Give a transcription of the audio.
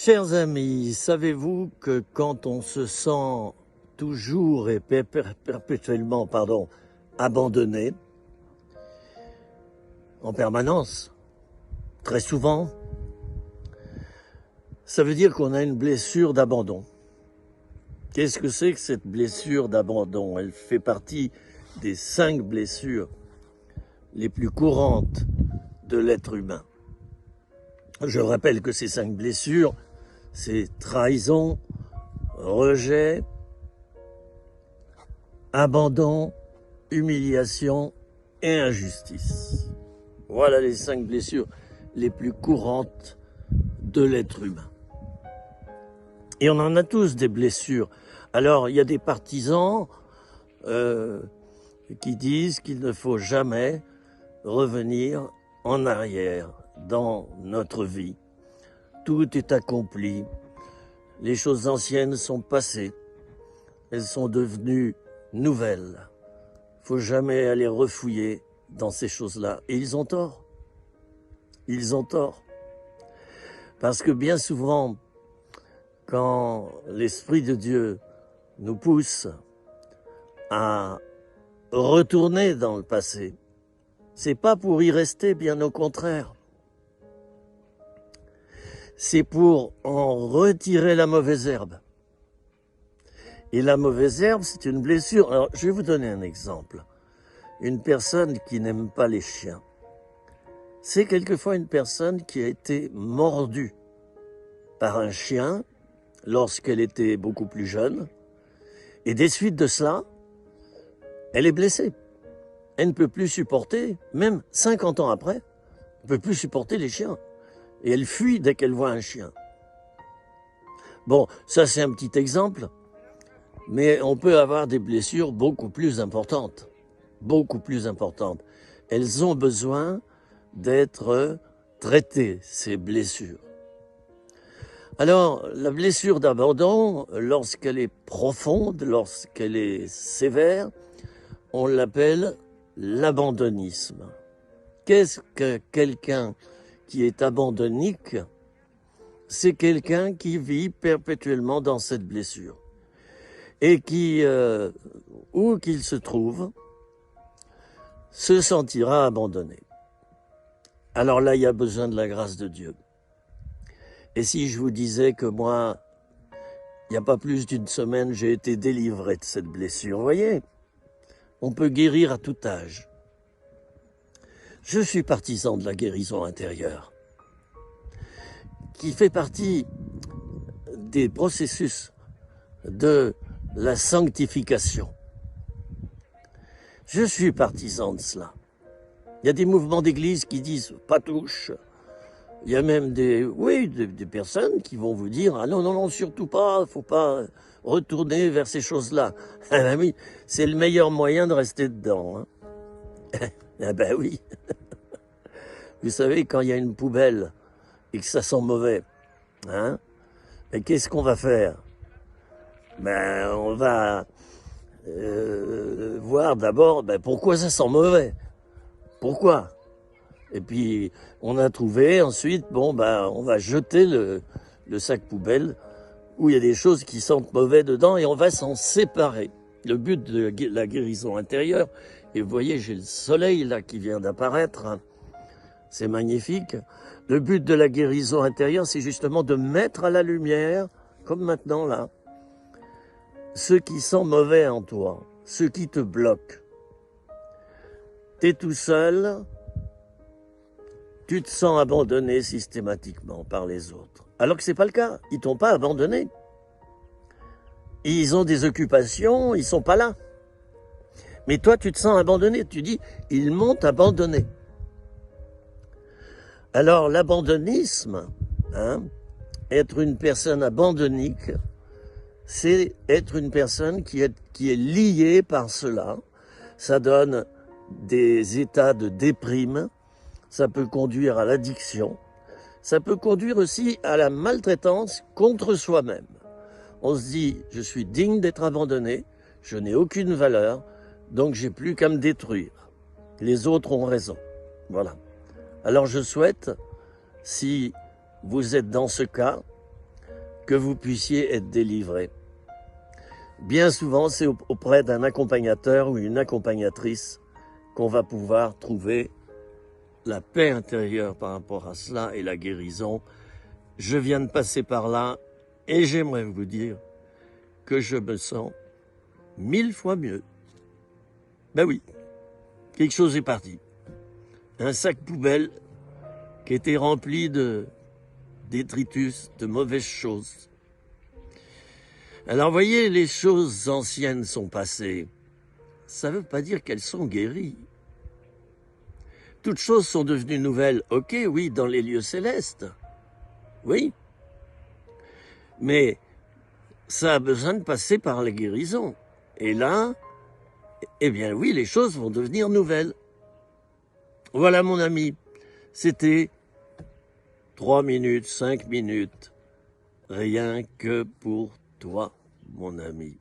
Chers amis, savez-vous que quand on se sent toujours et perpétuellement abandonné, en permanence, très souvent, ça veut dire qu'on a une blessure d'abandon. Qu'est-ce que c'est que cette blessure d'abandon? Elle fait partie des 5 blessures les plus courantes de l'être humain. Je rappelle que ces 5 blessures, c'est trahison, rejet, abandon, humiliation et injustice. Voilà les 5 blessures les plus courantes de l'être humain. Et on en a tous des blessures. Alors, il y a des partisans qui disent qu'il ne faut jamais revenir en arrière dans notre vie. Tout est accompli. Les choses anciennes sont passées. Elles sont devenues nouvelles. Il ne faut jamais aller refouiller dans ces choses-là. Et ils ont tort. Ils ont tort. Parce que bien souvent, quand l'Esprit de Dieu nous pousse à retourner dans le passé, c'est pas pour y rester, bien au contraire. C'est pour en retirer la mauvaise herbe. Et la mauvaise herbe, c'est une blessure. Alors, je vais vous donner un exemple. Une personne qui n'aime pas les chiens, c'est quelquefois une personne qui a été mordue par un chien lorsqu'elle était beaucoup plus jeune. Et des suites de cela, elle est blessée. Elle ne peut plus supporter, même 50 ans après, elle ne peut plus supporter les chiens. Et elle fuit dès qu'elle voit un chien. Bon, ça c'est un petit exemple, mais on peut avoir des blessures beaucoup plus importantes. Beaucoup plus importantes. Elles ont besoin d'être traitées, ces blessures. Alors, la blessure d'abandon, lorsqu'elle est profonde, lorsqu'elle est sévère, on l'appelle l'abandonnisme. Qu'est-ce que quelqu'un qui est abandonnique? C'est quelqu'un qui vit perpétuellement dans cette blessure et qui, où qu'il se trouve, se sentira abandonné. Alors là, il y a besoin de la grâce de Dieu. Et si je vous disais que moi, il n'y a pas plus d'une semaine, j'ai été délivré de cette blessure, vous voyez, on peut guérir à tout âge. Je suis partisan de la guérison intérieure, qui fait partie des processus de la sanctification. Je suis partisan de cela. Il y a des mouvements d'église qui disent « pas touche ». Il y a même des personnes qui vont vous dire « ah non, surtout pas, faut pas retourner vers ces choses-là ». Ah ben oui, c'est le meilleur moyen de rester dedans. Hein. Ah ben oui. Vous savez, quand il y a une poubelle et que ça sent mauvais, hein, et qu'est-ce qu'on va faire? Ben, on va voir d'abord pourquoi ça sent mauvais. Pourquoi? Et puis, on a trouvé ensuite, on va jeter le sac poubelle où il y a des choses qui sentent mauvais dedans et on va s'en séparer. Le but de la guérison intérieure, et vous voyez, j'ai le soleil là qui vient d'apparaître, hein. C'est magnifique. Le but de la guérison intérieure, c'est justement de mettre à la lumière, comme maintenant là, ce qui sent mauvais en toi, ce qui te bloque. T'es tout seul, tu te sens abandonné systématiquement par les autres. Alors que c'est pas le cas, ils t'ont pas abandonné. Ils ont des occupations, ils sont pas là. Mais toi, tu te sens abandonné, tu dis, ils m'ont abandonné. Alors, l'abandonnisme, hein, être une personne abandonnique, c'est être une personne qui est liée par cela. Ça donne des états de déprime, ça peut conduire à l'addiction, ça peut conduire aussi à la maltraitance contre soi-même. On se dit, je suis digne d'être abandonné, je n'ai aucune valeur, donc j'ai plus qu'à me détruire. Les autres ont raison. Voilà. Alors je souhaite, si vous êtes dans ce cas, que vous puissiez être délivré. Bien souvent, c'est auprès d'un accompagnateur ou une accompagnatrice qu'on va pouvoir trouver la paix intérieure par rapport à cela et la guérison. Je viens de passer par là et j'aimerais vous dire que je me sens 1000 fois mieux. Ben oui, quelque chose est parti. Un sac poubelle qui était rempli de détritus, de mauvaises choses. Alors voyez, les choses anciennes sont passées. Ça ne veut pas dire qu'elles sont guéries. Toutes choses sont devenues nouvelles. Ok, oui, dans les lieux célestes. Oui. Mais ça a besoin de passer par la guérison. Et là, eh bien oui, les choses vont devenir nouvelles. Voilà mon ami, c'était 3 minutes, 5 minutes, rien que pour toi, mon ami.